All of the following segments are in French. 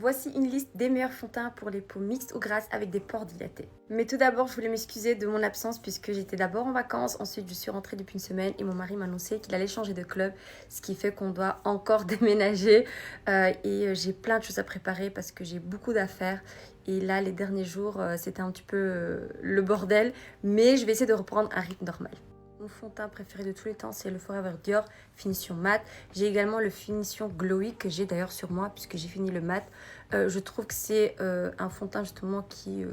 Voici une liste des meilleurs fonds de teint pour les peaux mixtes ou grasses avec des pores dilatés. Mais tout d'abord, je voulais m'excuser de mon absence puisque j'étais d'abord en vacances, ensuite je suis rentrée depuis une semaine et mon mari m'a annoncé qu'il allait changer de club, ce qui fait qu'on doit encore déménager et j'ai plein de choses à préparer parce que j'ai beaucoup d'affaires. Et là, les derniers jours, c'était un petit peu le bordel, mais je vais essayer de reprendre un rythme normal. Mon fond de teint préféré de tous les temps, c'est le Forever Dior Finition Matte. J'ai également le Finition Glowy que j'ai d'ailleurs sur moi puisque j'ai fini le mat. Je trouve que c'est un fond de teint justement qui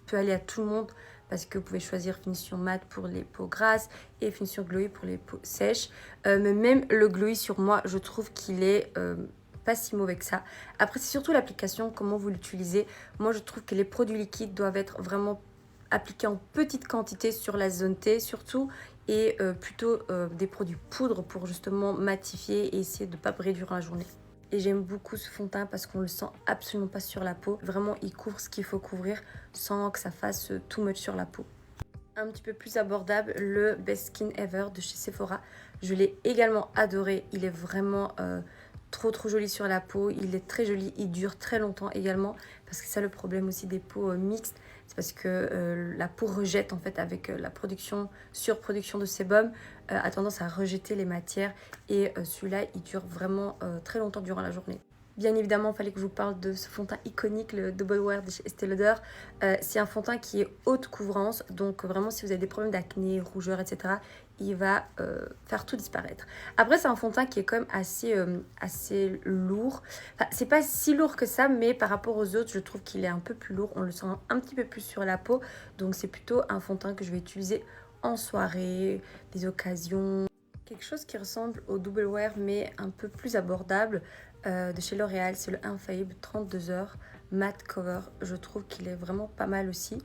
peut aller à tout le monde parce que vous pouvez choisir Finition Matte pour les peaux grasses et Finition Glowy pour les peaux sèches. Mais même le Glowy sur moi, je trouve qu'il est pas si mauvais que ça. Après, c'est surtout l'application, comment vous l'utilisez. Moi, je trouve que les produits liquides doivent être vraiment appliqués en petite quantité sur la zone T surtout et plutôt des produits poudre pour justement matifier et essayer de ne pas briller durant la journée. Et j'aime beaucoup ce fond de teint parce qu'on le sent absolument pas sur la peau. Vraiment, il couvre ce qu'il faut couvrir sans que ça fasse too much sur la peau. Un petit peu plus abordable, le Best Skin Ever de chez Sephora. Je l'ai également adoré. Il est vraiment trop joli sur la peau. Il est très joli. Il dure très longtemps également. Parce que c'est ça le problème aussi des peaux mixtes. C'est parce que la peau rejette en fait avec la surproduction de sébum. A tendance à rejeter les matières. Et celui-là, il dure vraiment très longtemps durant la journée. Bien évidemment, il fallait que je vous parle de ce fond de teint iconique, le Double Wear de chez Estée Lauder. C'est un fond de teint qui est haute couvrance, donc vraiment si vous avez des problèmes d'acné, rougeur, etc., il va faire tout disparaître. Après, c'est un fond de teint qui est quand même assez lourd. Enfin, c'est pas si lourd que ça, mais par rapport aux autres, je trouve qu'il est un peu plus lourd. On le sent un petit peu plus sur la peau, donc c'est plutôt un fond de teint que je vais utiliser en soirée, des occasions. Quelque chose qui ressemble au Double Wear mais un peu plus abordable de chez L'Oréal, c'est le Infaillible 32 heures Matte Cover. Je trouve qu'il est vraiment pas mal aussi.